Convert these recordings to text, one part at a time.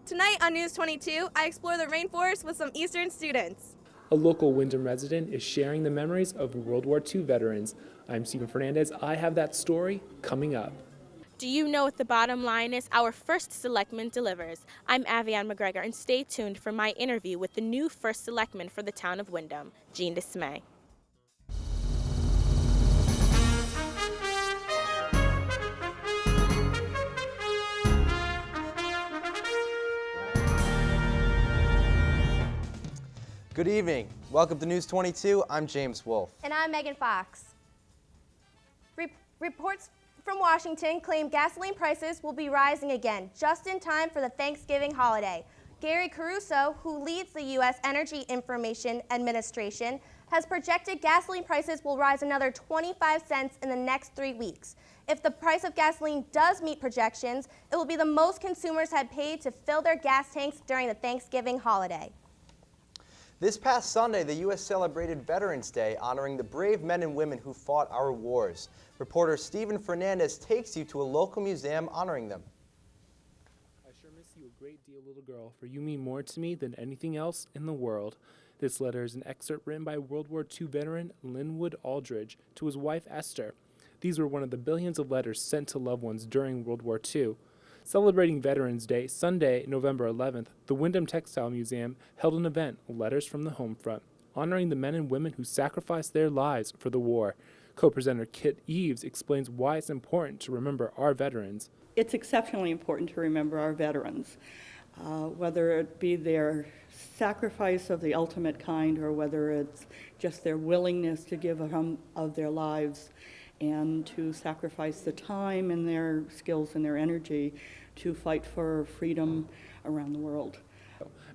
Tonight on News 22, I explore the rainforest with some Eastern students. A local Wyndham resident is sharing the memories of World War II veterans. I'm Stephen Fernandez. I have that story coming up. Do you know what the bottom line is? Our first selectman delivers. I'm Avian McGregor, and stay tuned for my interview with the new first selectman for the town of Wyndham, Jean Dismay. Good evening. Welcome to News 22. I'm James Wolfe. And I'm Megan Fox. Reports from Washington claim gasoline prices will be rising again, just in time for the Thanksgiving holiday. Gary Caruso, who leads the U.S. Energy Information Administration, has projected gasoline prices will rise another 25 cents in the next 3 weeks. If the price of gasoline does meet projections, it will be the most consumers had paid to fill their gas tanks during the Thanksgiving holiday. This past Sunday, the U.S. celebrated Veterans Day, honoring the brave men and women who fought our wars. Reporter Stephen Fernandez takes you to a local museum honoring them. I sure miss you a great deal, little girl, for you mean more to me than anything else in the world. This letter is an excerpt written by World War II veteran Linwood Aldridge to his wife Esther. These were one of the billions of letters sent to loved ones during World War II. Celebrating Veterans Day, Sunday, November 11th, the Wyndham Textile Museum held an event, Letters from the Home Front, honoring the men and women who sacrificed their lives for the war. Co-presenter Kit Eves explains why it's important to remember our veterans. It's exceptionally important to remember our veterans, whether it be their sacrifice of the ultimate kind or whether it's just their willingness to give of their lives and to sacrifice the time and their skills and their energy to fight for freedom around the world.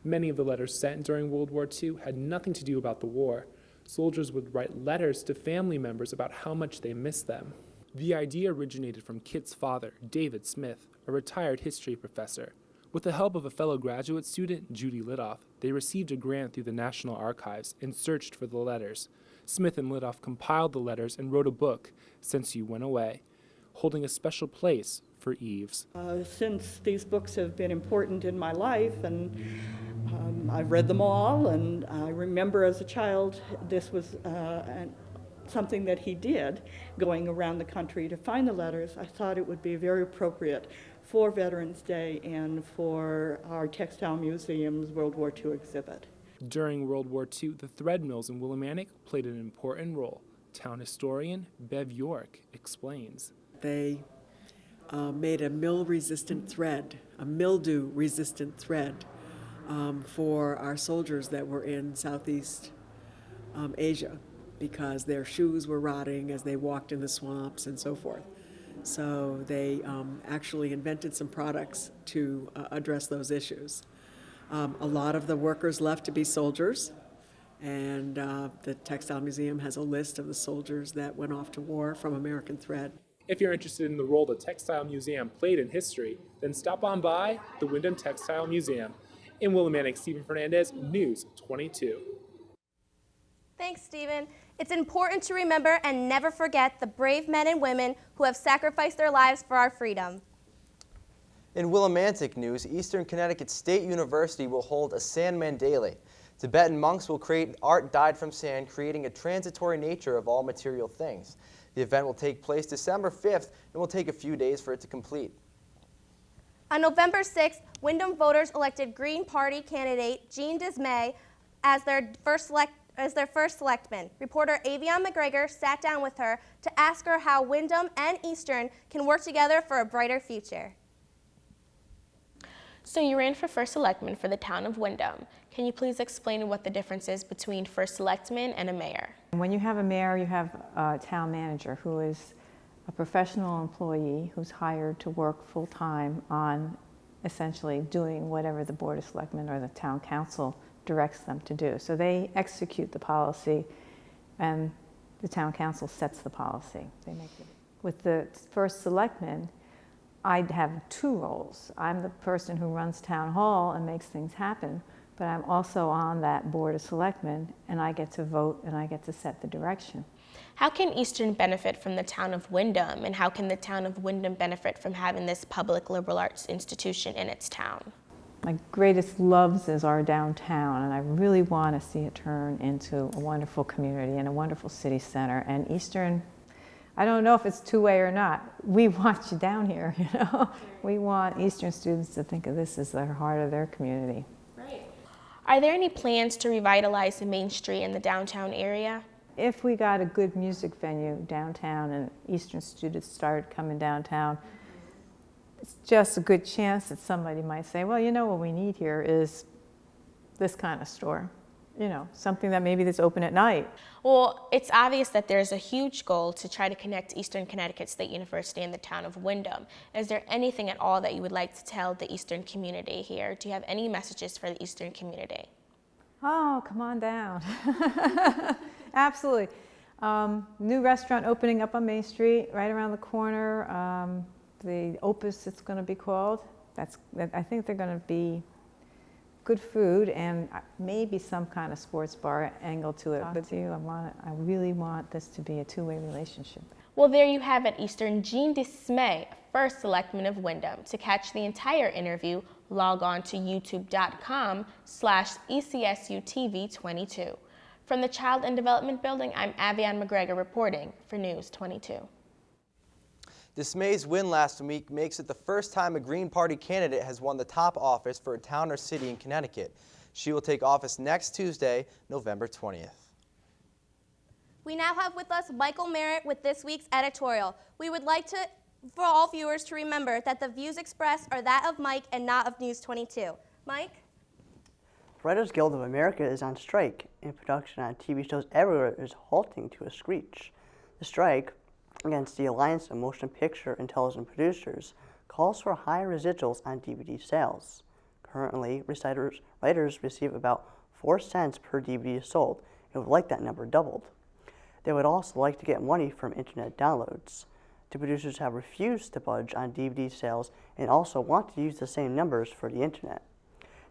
Many of the letters sent during World War II had nothing to do about the war. Soldiers would write letters to family members about how much they missed them. The idea originated from Kit's father, David Smith, a retired history professor. With the help of a fellow graduate student, Judy Lidoff, they received a grant through the National Archives and searched for the letters. Smith and Lidoff compiled the letters and wrote a book, Since You Went Away, holding a special place for Eves. Since these books have been important in my life, and I've read them all, and I remember as a child this was something that he did, going around the country to find the letters. I thought it would be very appropriate for Veterans Day and for our Textile Museum's World War II exhibit. During World War II, the thread mills in Willimantic played an important role. Town historian Bev York explains. They made a mill-resistant thread, a mildew-resistant thread for our soldiers that were in Southeast Asia because their shoes were rotting as they walked in the swamps and so forth. So they actually invented some products to address those issues. A lot of the workers left to be soldiers, and the Textile Museum has a list of the soldiers that went off to war from American Thread. If you're interested in the role the Textile Museum played in history, then stop on by the Wyndham Textile Museum. In Willimantic, Stephen Fernandez, News 22. Thanks, Stephen. It's important to remember and never forget the brave men and women who have sacrificed their lives for our freedom. In Willimantic news, Eastern Connecticut State University will hold a Sand Mandala. Tibetan monks will create art dyed from sand, creating a transitory nature of all material things. The event will take place December 5th and will take a few days for it to complete. On November 6th, Wyndham voters elected Green Party candidate Jean Dismay as their first selectman. Reporter Avian McGregor sat down with her to ask her how Wyndham and Eastern can work together for a brighter future. So you ran for first selectman for the town of Wyndham. Can you please explain what the difference is between first selectman and a mayor? When you have a mayor, you have a town manager who is a professional employee who's hired to work full-time on essentially doing whatever the Board of Selectmen or the town council directs them to do. So they execute the policy and the town council sets the policy. They make it. With the first selectman, I have two roles. I'm the person who runs town hall and makes things happen, but I'm also on that Board of Selectmen, and I get to vote and I get to set the direction. How can Eastern benefit from the town of Wyndham, and how can the town of Wyndham benefit from having this public liberal arts institution in its town? my greatest loves is our downtown, and I really want to see it turn into a wonderful community and a wonderful city center. And Eastern, I don't know if it's two-way or not. We want you down here, you know. We want Eastern students to think of this as the heart of their community. Are there any plans to revitalize the Main Street in the downtown area? If we got a good music venue downtown and Eastern students started coming downtown, it's just a good chance that somebody might say, well, you know what we need here is this kind of store. You know, something that maybe that's open at night. Well, it's obvious that there's a huge goal to try to connect Eastern Connecticut State University and the town of Windham. Is there anything at all that you would like to tell the Eastern community here? Do you have any messages for the Eastern community? Oh, come on down. Absolutely. New restaurant opening up on Main Street, right around the corner. The Opus, it's going to be called. I think they're going to be good food and maybe some kind of sports bar angle to it. But I really want this to be a two-way relationship. Well, there you have it, Eastern. Jean Dismay, first selectman of Windham. To catch the entire interview, log on to youtube.com/ECSUTV22. From the Child and Development Building, I'm Avian McGregor reporting for News 22. Dismay's win last week makes it the first time a Green Party candidate has won the top office for a town or city in Connecticut. She will take office next Tuesday, November 20th. We now have with us Michael Merritt with this week's editorial. We would like for all viewers to remember that the views expressed are that of Mike and not of News 22. Mike? Writers Guild of America is on strike, and production on TV shows everywhere is halting to a screech. The strike, against the Alliance of Motion Picture and Television Producers, calls for high residuals on DVD sales. Currently, writers receive about 4 cents per DVD sold and would like that number doubled. They would also like to get money from internet downloads. The producers have refused to budge on DVD sales and also want to use the same numbers for the internet.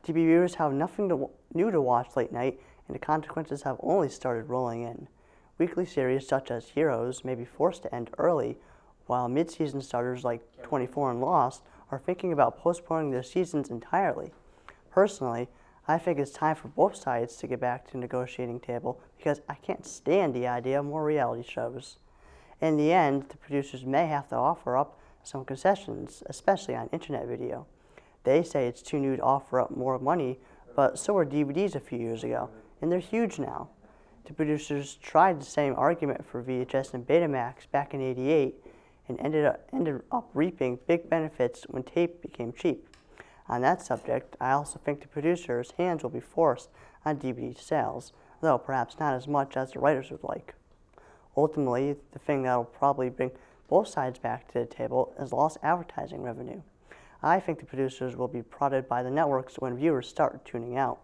TV viewers have nothing new to watch late night, and the consequences have only started rolling in. Weekly series such as Heroes may be forced to end early, while mid-season starters like 24 and Lost are thinking about postponing their seasons entirely. Personally, I think it's time for both sides to get back to the negotiating table because I can't stand the idea of more reality shows. In the end, the producers may have to offer up some concessions, especially on internet video. They say it's too new to offer up more money, but so were DVDs a few years ago, and they're huge now. The producers tried the same argument for VHS and Betamax back in '88 and ended up reaping big benefits when tape became cheap. On that subject, I also think the producers' hands will be forced on DVD sales, though perhaps not as much as the writers would like. Ultimately, the thing that will probably bring both sides back to the table is lost advertising revenue. I think the producers will be prodded by the networks when viewers start tuning out.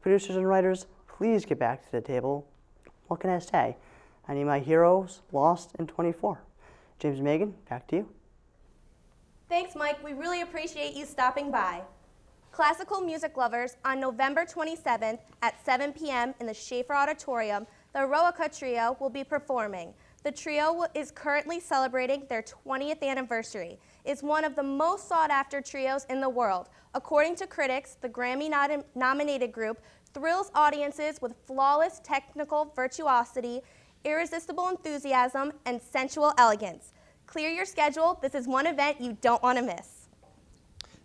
Producers and writers, please get back to the table. What can I say? I need my heroes, Lost, and 24. James Megan, back to you. Thanks, Mike. We really appreciate you stopping by. Classical music lovers, on November 27th at 7 p.m. in the Schaefer Auditorium, the Eroica Trio will be performing. The trio is currently celebrating their 20th anniversary. It's one of the most sought-after trios in the world. According to critics, the Grammy-nominated group thrills audiences with flawless technical virtuosity, irresistible enthusiasm, and sensual elegance. Clear your schedule. This is one event you don't want to miss.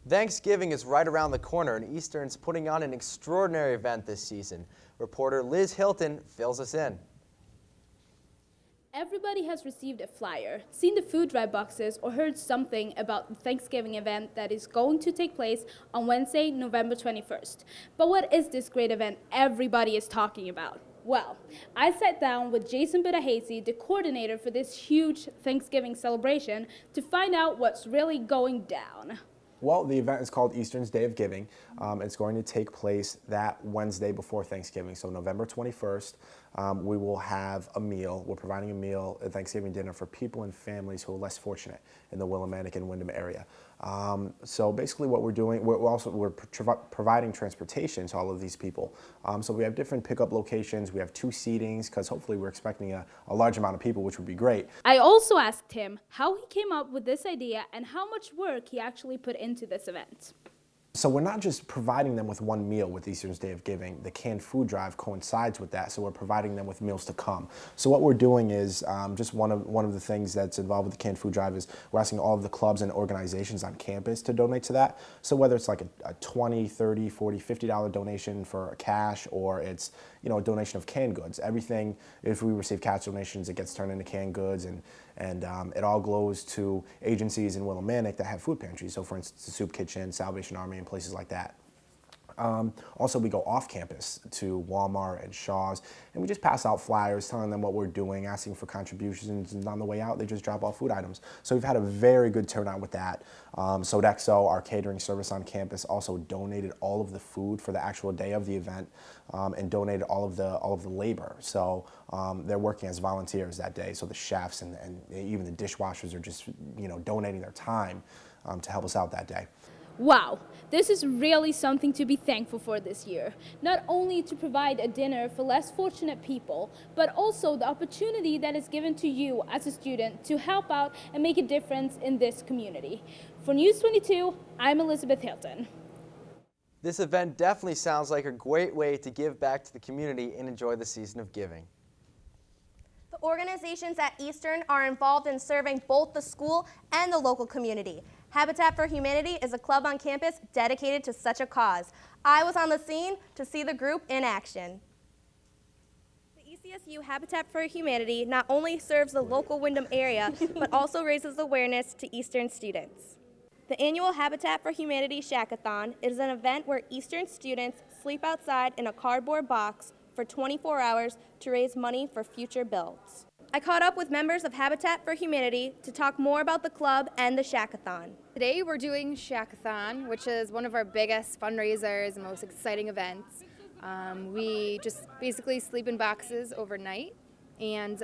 Thanksgiving is right around the corner, and Eastern's putting on an extraordinary event this season. Reporter Liz Hilton fills us in. Everybody has received a flyer, seen the food drive boxes, or heard something about the Thanksgiving event that is going to take place on Wednesday, November 21st. But what is this great event everybody is talking about? Well, I sat down with Jason Budahesi, the coordinator for this huge Thanksgiving celebration, to find out what's really going down. Well, the event is called Eastern's Day of Giving. It's going to take place that Wednesday before Thanksgiving, so November 21st. We will have a meal. We're providing a meal, a Thanksgiving dinner for people and families who are less fortunate in the Willimantic and Windham area. So basically what we're doing, we're providing transportation to all of these people. So we have different pickup locations. We have 2 seatings because hopefully we're expecting a large amount of people, which would be great. I also asked him how he came up with this idea and how much work he actually put into this event. So we're not just providing them with one meal with Eastern's Day of Giving. The canned food drive coincides with that, so we're providing them with meals to come. So what we're doing is just one of the things that's involved with the canned food drive is we're asking all of the clubs and organizations on campus to donate to that. So whether it's like a $20, $30, $40, $50 donation for cash, or it's a donation of canned goods. Everything, if we receive cash donations, it gets turned into canned goods, and it all goes to agencies in Willimantic that have food pantries. So for instance, the Soup Kitchen, Salvation Army, and places like that. Also, we go off campus to Walmart and Shaw's, and we just pass out flyers telling them what we're doing, asking for contributions, and on the way out, they just drop off food items. So we've had a very good turnout with that. Sodexo, our catering service on campus, also donated all of the food for the actual day of the event, and donated all of the labor. So they're working as volunteers that day. So the chefs and even the dishwashers are just donating their time to help us out that day. Wow, this is really something to be thankful for this year. Not only to provide a dinner for less fortunate people, but also the opportunity that is given to you as a student to help out and make a difference in this community. For News 22, I'm Elizabeth Hilton. This event definitely sounds like a great way to give back to the community and enjoy the season of giving. The organizations at Eastern are involved in serving both the school and the local community. Habitat for Humanity is a club on campus dedicated to such a cause. I was on the scene to see the group in action. The ECSU Habitat for Humanity not only serves the local Windham area, but also raises awareness to Eastern students. The annual Habitat for Humanity Shackathon is an event where Eastern students sleep outside in a cardboard box for 24 hours to raise money for future builds. I caught up with members of Habitat for Humanity to talk more about the club and the Shackathon. Today we're doing Shackathon, which is one of our biggest fundraisers and most exciting events. We just basically sleep in boxes overnight, and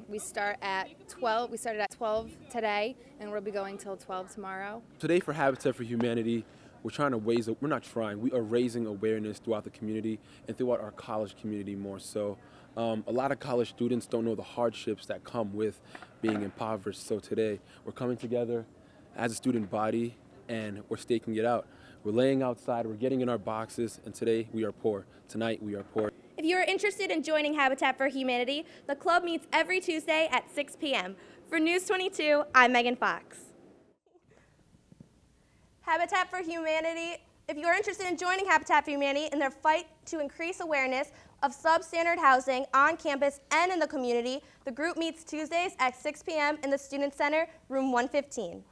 we start at 12. We started at 12 today, and we'll be going till 12 tomorrow. Today for Habitat for Humanity, we are raising awareness throughout the community and throughout our college community more so. A lot of college students don't know the hardships that come with being impoverished. So today we're coming together as a student body and we're staking it out. We're laying outside, we're getting in our boxes, and today we are poor. Tonight we are poor. If you are interested in joining Habitat for Humanity, the club meets every Tuesday at 6 p.m. For News 22, I'm Megan Fox. Habitat for Humanity, if you are interested in joining Habitat for Humanity in their fight to increase awareness of substandard housing on campus and in the community, the group meets Tuesdays at 6 p.m. in the Student Center, room 115.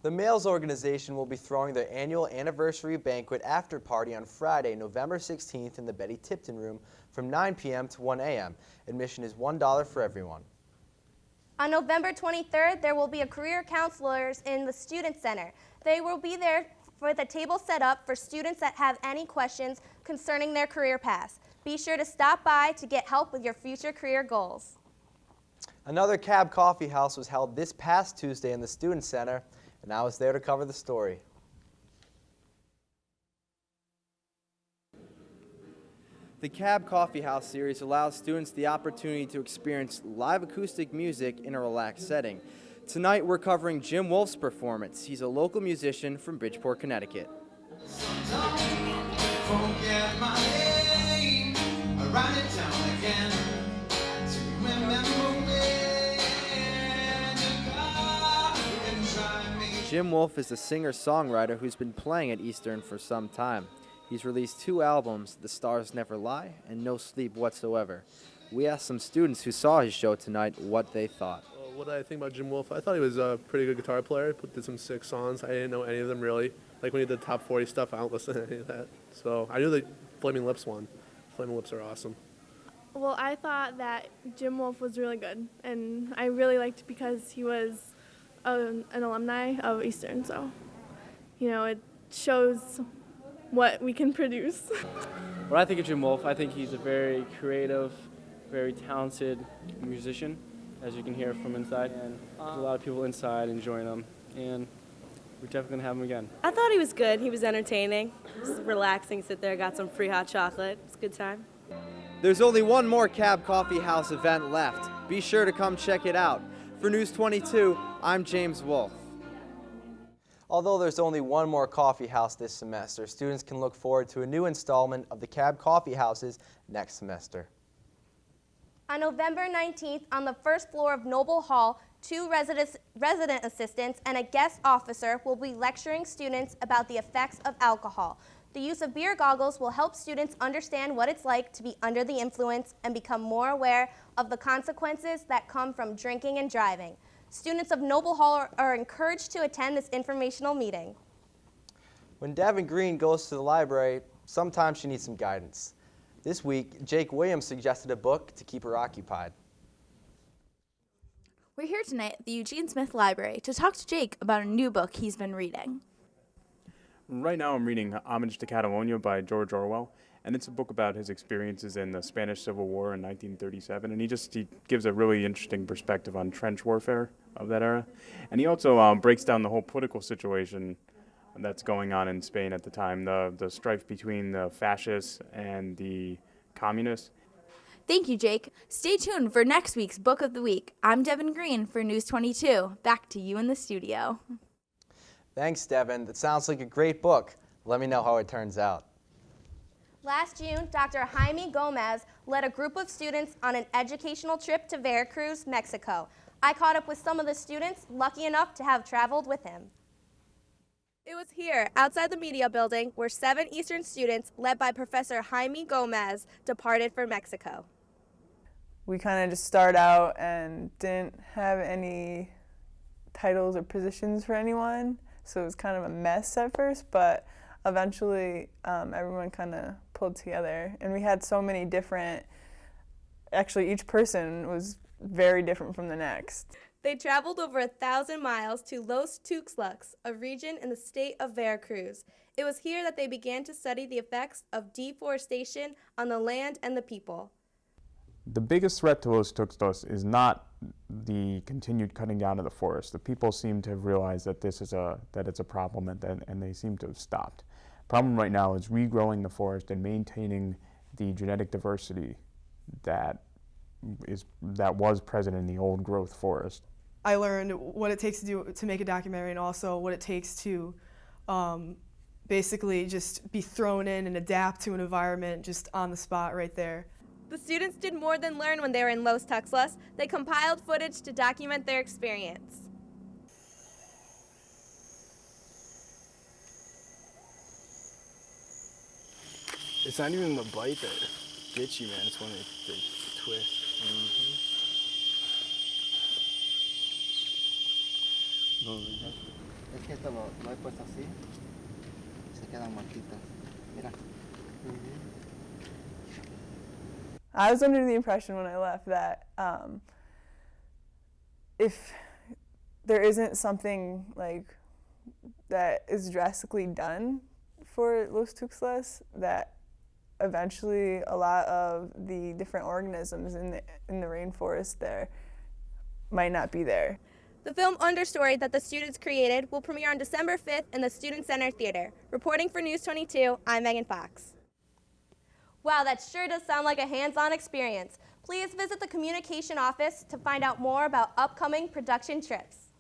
The Males Organization will be throwing their annual anniversary banquet after party on Friday, November 16th in the Betty Tipton Room from 9 p.m. to 1 a.m. Admission is $1 for everyone. On November 23rd, there will be a career counselors in the Student Center. They will be there with a table set up for students that have any questions concerning their career paths. Be sure to stop by to get help with your future career goals. Another Cab Coffee House was held this past Tuesday in the Student Center, and I was there to cover the story. The Cab Coffee House series allows students the opportunity to experience live acoustic music in a relaxed setting. Tonight we're covering Jim Wolf's performance. He's a local musician from Bridgeport, Connecticut. Jim Wolf is a singer-songwriter who's been playing at Eastern for some time. He's released 2 albums, The Stars Never Lie and No Sleep Whatsoever. We asked some students who saw his show tonight what they thought. What did I think about Jim Wolf? I thought he was a pretty good guitar player. Did some sick songs. I didn't know any of them really. Like when he did top 40 stuff, I don't listen to any of that. So I knew the Flaming Lips one. Flaming Lips are awesome. Well, I thought that Jim Wolf was really good, and I really liked it because he was an alumni of Eastern. So, it shows what we can produce. When I think of Jim Wolf, I think he's a very creative, very talented musician, as you can hear from inside. And there's a lot of people inside enjoying him, and we're definitely going to have him again. I thought he was good. He was entertaining. Just relaxing, sit there, got some free hot chocolate. It's a good time. There's only one more Cab Coffee House event left. Be sure to come check it out. For News 22, I'm James Wolf. Although there's only one more coffee house this semester, students can look forward to a new installment of the Cab Coffee Houses next semester. On November 19th, on the first floor of Noble Hall, 2 resident assistants and a guest officer will be lecturing students about the effects of alcohol. The use of beer goggles will help students understand what it's like to be under the influence and become more aware of the consequences that come from drinking and driving. Students of Noble Hall are encouraged to attend this informational meeting. When Devin Green goes to the library, sometimes she needs some guidance. This week, Jake Williams suggested a book to keep her occupied. We're here tonight at the Eugene Smith Library to talk to Jake about a new book he's been reading. Right now I'm reading Homage to Catalonia by George Orwell, and it's a book about his experiences in the Spanish Civil War in 1937, and he gives a really interesting perspective on trench warfare of that era. And he also breaks down the whole political situation that's going on in Spain at the time, the strife between the fascists and the communists. Thank you, Jake. Stay tuned for next week's Book of the Week. I'm Devin Green for News 22. Back to you in the studio. Thanks, Devin. That sounds like a great book. Let me know how it turns out. Last June, Dr. Jaime Gomez led a group of students on an educational trip to Veracruz, Mexico. I caught up with some of the students lucky enough to have traveled with him. It was here, outside the media building, where 7 Eastern students, led by Professor Jaime Gomez, departed for Mexico. We kind of just started out and didn't have any titles or positions for anyone, so it was kind of a mess at first, but eventually everyone kind of pulled together. And we had so many different, actually each person was very different from the next. They traveled over 1,000 miles to Los Tuxtlas, a region in the state of Veracruz. It was here that they began to study the effects of deforestation on the land and the people. The biggest threat to Los Tuxtlas is not the continued cutting down of the forest. The people seem to have realized that it's a problem, and they seem to have stopped. Problem right now is regrowing the forest and maintaining the genetic diversity that was present in the old growth forest. I learned what it takes to make a documentary, and also what it takes to basically just be thrown in and adapt to an environment just on the spot right there. The students did more than learn when they were in Los Tuxtlas. They compiled footage to document their experience. It's not even the bite that gets you, man. It's when they twist. Es que esto lo he puesto así, se quedan marquitas. Mira. I was under the impression when I left that if there isn't something like that is drastically done for Los Tuxtlas, that eventually a lot of the different organisms in the rainforest there might not be there. The film Understory that the students created will premiere on December 5th in the Student Center Theater. Reporting for News 22, I'm Megan Fox. Wow, that sure does sound like a hands-on experience. Please visit the communication office to find out more about upcoming production trips.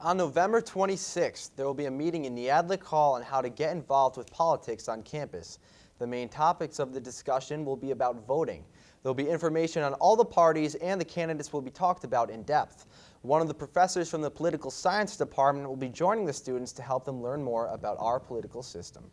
On November 26th, there will be a meeting in the Adlick Hall on how to get involved with politics on campus. The main topics of the discussion will be about voting. There will be information on all the parties, and the candidates will be talked about in depth. One of the professors from the political science department will be joining the students to help them learn more about our political system.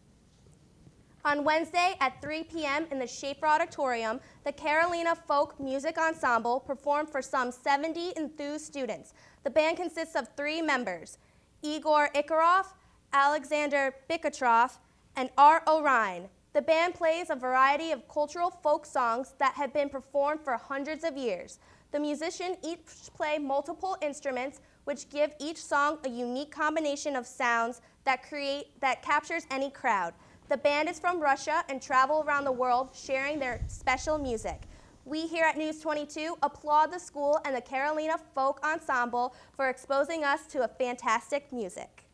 On Wednesday at 3 p.m. in the Schaefer Auditorium, the Carolina Folk Music Ensemble performed for some 70 enthused students. The band consists of 3 members, Igor Ikarov, Alexander Bikatrov, and Art O'Ryan. The band plays a variety of cultural folk songs that have been performed for hundreds of years. The musicians each play multiple instruments, which give each song a unique combination of sounds that captures any crowd. The band is from Russia and travel around the world sharing their special music. We here at News 22 applaud the school and the Carolina Folk Ensemble for exposing us to a fantastic music.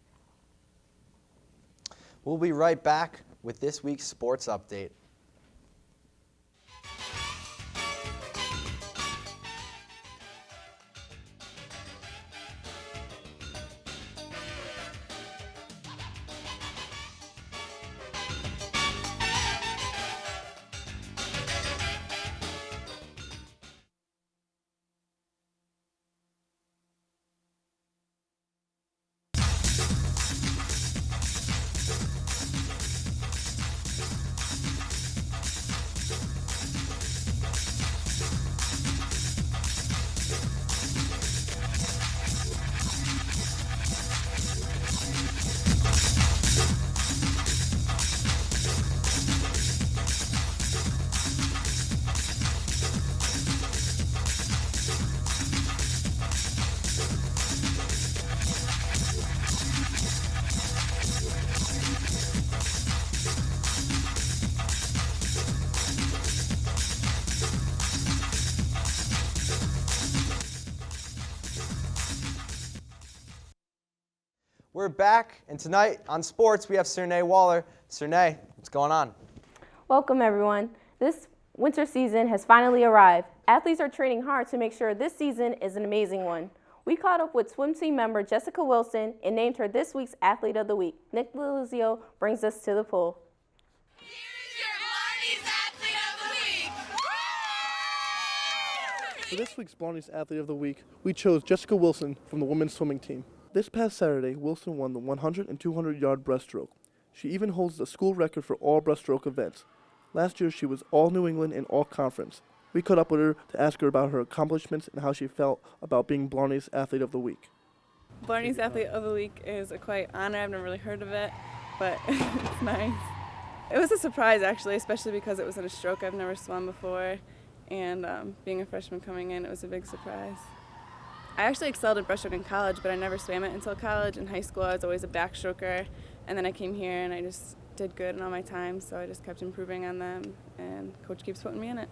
We'll be right back with this week's sports update. We're back, and tonight on sports we have Cernay Waller. Cernay, what's going on? Welcome everyone. This winter season has finally arrived. Athletes are training hard to make sure this season is an amazing one. We caught up with swim team member Jessica Wilson and named her this week's Athlete of the Week. Nick Delizio brings us to the pool. For this week's Blarney's Athlete of the Week, we chose Jessica Wilson from the women's swimming team. This past Saturday, Wilson won the 100 and 200-yard breaststroke. She even holds the school record for all breaststroke events. Last year, she was all New England and all conference. We caught up with her to ask her about her accomplishments and how she felt about being Blarney's Athlete of the Week. Blarney's Athlete of the Week is a quite honor. I've never really heard of it, but it's nice. It was a surprise, actually, especially because it was in a stroke. I've never swum before, and being a freshman coming in, it was a big surprise. I actually excelled in breaststroke in college, but I never swam it until college. In high school, I was always a backstroker, and then I came here and I just did good in all my times, so I just kept improving on them, and coach keeps putting me in it.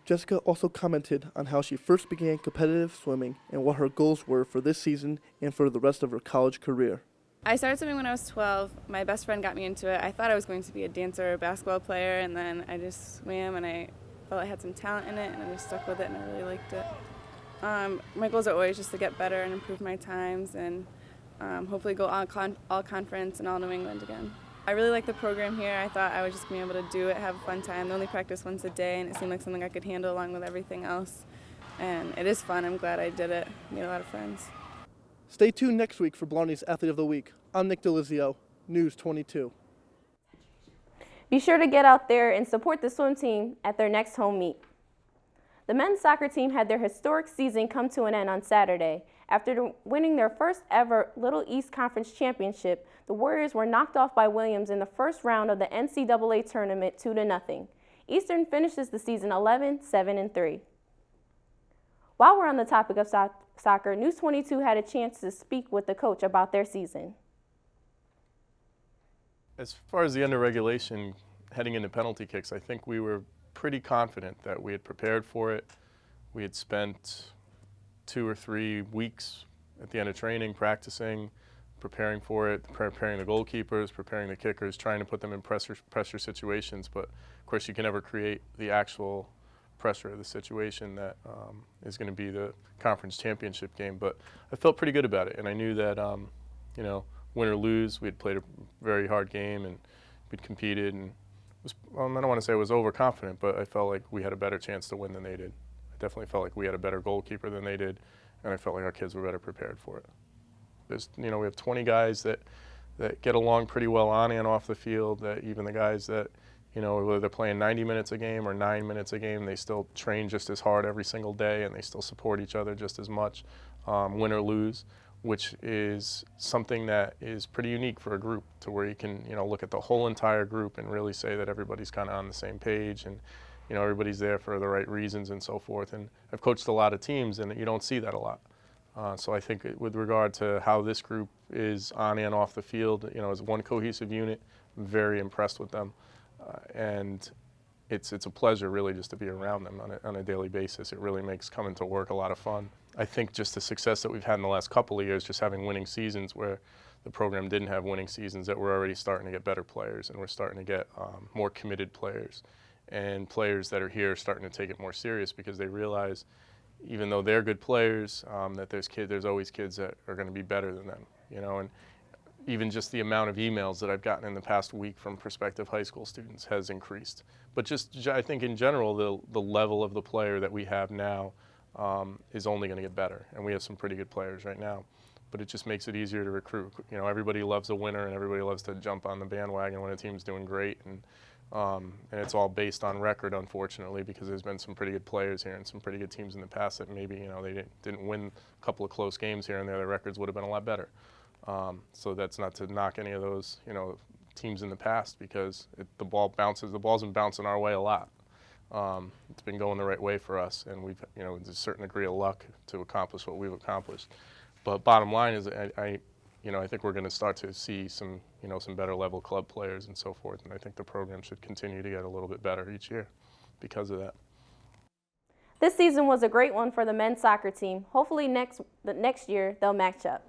Jessica also commented on how she first began competitive swimming and what her goals were for this season and for the rest of her college career. I started swimming when I was 12. My best friend got me into it. I thought I was going to be a dancer or a basketball player, and then I just swam, and I felt I had some talent in it, and I just stuck with it, and I really liked it. My goals are always just to get better and improve my times, and hopefully go all conference and all New England again. I really like the program here. I thought I would just be able to do it, have a fun time. They only practice once a day, and it seemed like something I could handle along with everything else. And it is fun. I'm glad I did it. Made a lot of friends. Stay tuned next week for Blarney's Athlete of the Week. I'm Nick Delizio, News 22. Be sure to get out there and support the swim team at their next home meet. The men's soccer team had their historic season come to an end on Saturday. After winning their first ever Little East Conference Championship, the Warriors were knocked off by Williams in the first round of the NCAA tournament 2-0. Eastern finishes the season 11-7-3. While we're on the topic of soccer, News 22 had a chance to speak with the coach about their season. As far as the end of regulation, heading into penalty kicks, I think we were pretty confident that we had prepared for it. We had spent 2 or 3 weeks at the end of training practicing, preparing for it, preparing the goalkeepers, preparing the kickers, trying to put them in pressure situations. But of course, you can never create the actual pressure of the situation that is going to be the conference championship game. But I felt pretty good about it, and I knew that you know, win or lose, we had played a very hard game and we'd competed, and I don't want to say I was overconfident, but I felt like we had a better chance to win than they did. I definitely felt like we had a better goalkeeper than they did, and I felt like our kids were better prepared for it. There's, you know, we have 20 guys that get along pretty well on and off the field, that even the guys that, you know, whether they're playing 90 minutes a game or 9 minutes a game, they still train just as hard every single day, and they still support each other just as much, win or lose, which is something that is pretty unique for a group, to where you can, you know, look at the whole entire group and really say that everybody's kind of on the same page, and, you know, everybody's there for the right reasons and so forth. And I've coached a lot of teams, and you don't see that a lot. So I think with regard to how this group is on and off the field, you know, as one cohesive unit, I'm very impressed with them. And it's a pleasure really just to be around them on a daily basis. It really makes coming to work a lot of fun. I think just the success that we've had in the last couple of years, just having winning seasons where the program didn't have winning seasons, that we're already starting to get better players, and we're starting to get more committed players, and players that are here starting to take it more serious, because they realize, even though they're good players, that there's always kids that are going to be better than them, you know. And even just the amount of emails that I've gotten in the past week from prospective high school students has increased. But just, I think in general, the level of the player that we have now is only going to get better, and we have some pretty good players right now. But it just makes it easier to recruit. You know, everybody loves a winner, and everybody loves to jump on the bandwagon when a team's doing great, and it's all based on record, unfortunately, because there's been some pretty good players here and some pretty good teams in the past that maybe, you know, they didn't win a couple of close games here and there. Their records would have been a lot better. So that's not to knock any of those, you know, teams in the past, because the ball's been bouncing our way a lot. It's been going the right way for us, and we've, you know, there's a certain degree of luck to accomplish what we've accomplished. But bottom line is, I think we're going to start to see some better level club players and so forth, and I think the program should continue to get a little bit better each year because of that. This season was a great one for the men's soccer team. Hopefully next year they'll match up.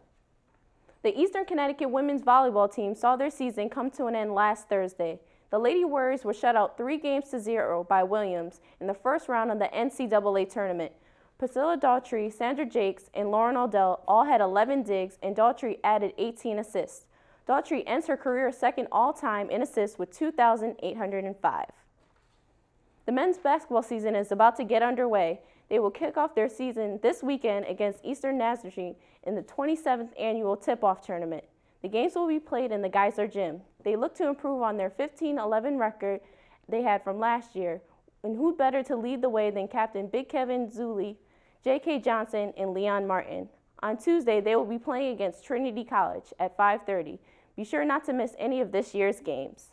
The Eastern Connecticut women's volleyball team saw their season come to an end last Thursday. The Lady Warriors were shut out 3-0 by Williams in the first round of the NCAA tournament. Priscilla Daughtry, Sandra Jakes, and Lauren Aldell all had 11 digs, and Daughtry added 18 assists. Daughtry ends her career second all-time in assists with 2,805. The men's basketball season is about to get underway. They will kick off their season this weekend against Eastern Nazarene in the 27th annual tip-off tournament. The games will be played in the Geisler Gym. They look to improve on their 15-11 record they had from last year, and who better to lead the way than Captain Big Kevin Zuli, J.K. Johnson, and Leon Martin. On Tuesday, they will be playing against Trinity College at 5:30. Be sure not to miss any of this year's games.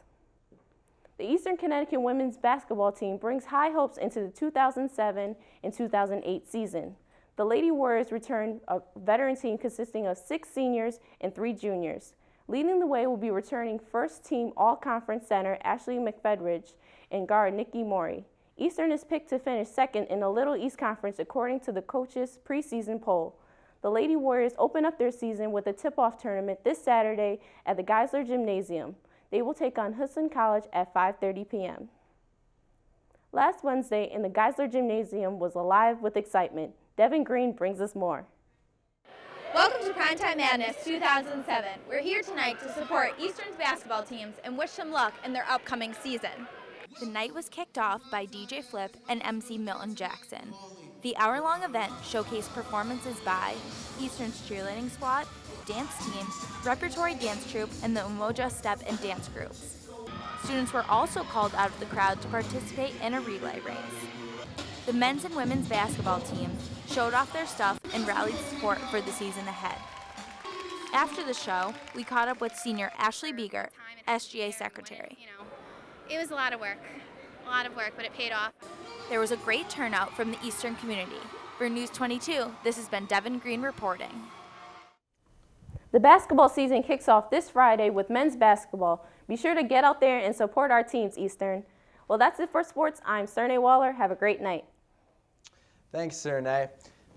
The Eastern Connecticut women's basketball team brings high hopes into the 2007 and 2008 season. The Lady Warriors return a veteran team consisting of 6 seniors and 3 juniors. Leading the way will be returning first-team all-conference center Ashley McFedridge and guard Nikki Mori. Eastern is picked to finish second in the Little East Conference according to the coaches' preseason poll. The Lady Warriors open up their season with a tip-off tournament this Saturday at the Geisler Gymnasium. They will take on Hudson College at 5:30 p.m. Last Wednesday, in the Geisler Gymnasium was alive with excitement. Devin Green brings us more. Welcome to Primetime Madness 2007. We're here tonight to support Eastern's basketball teams and wish them luck in their upcoming season. The night was kicked off by DJ Flip and MC Milton Jackson. The hour-long event showcased performances by Eastern's cheerleading squad, dance team, repertory dance troupe, and the Umoja Step and Dance groups. Students were also called out of the crowd to participate in a relay race. The men's and women's basketball teams showed off their stuff and rallied support for the season ahead. After the show, we caught up with senior Ashley Beeger, SGA secretary. It was a lot of work, but it paid off. There was a great turnout from the Eastern community. For News 22, this has been Devin Green reporting. The basketball season kicks off this Friday with men's basketball. Be sure to get out there and support our teams, Eastern. Well, that's it for sports. I'm Cernay Waller. Have a great night. Thanks, Cernay.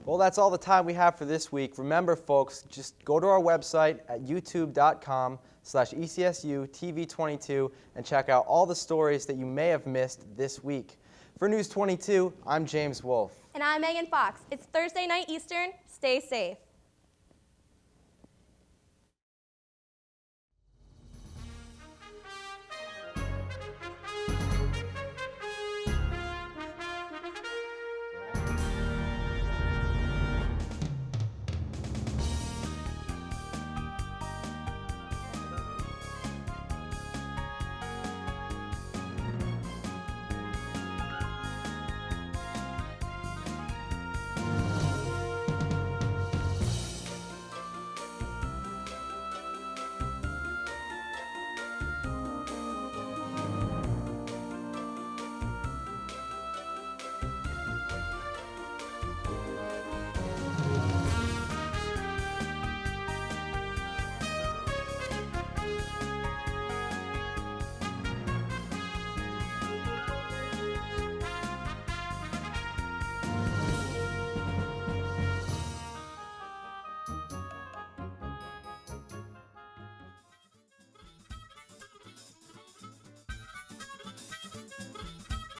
Well, that's all the time we have for this week. Remember, folks, just go to our website at youtube.com/ECSU TV22 and check out all the stories that you may have missed this week. For News 22, I'm James Wolf. And I'm Megan Fox. It's Thursday night Eastern. Stay safe.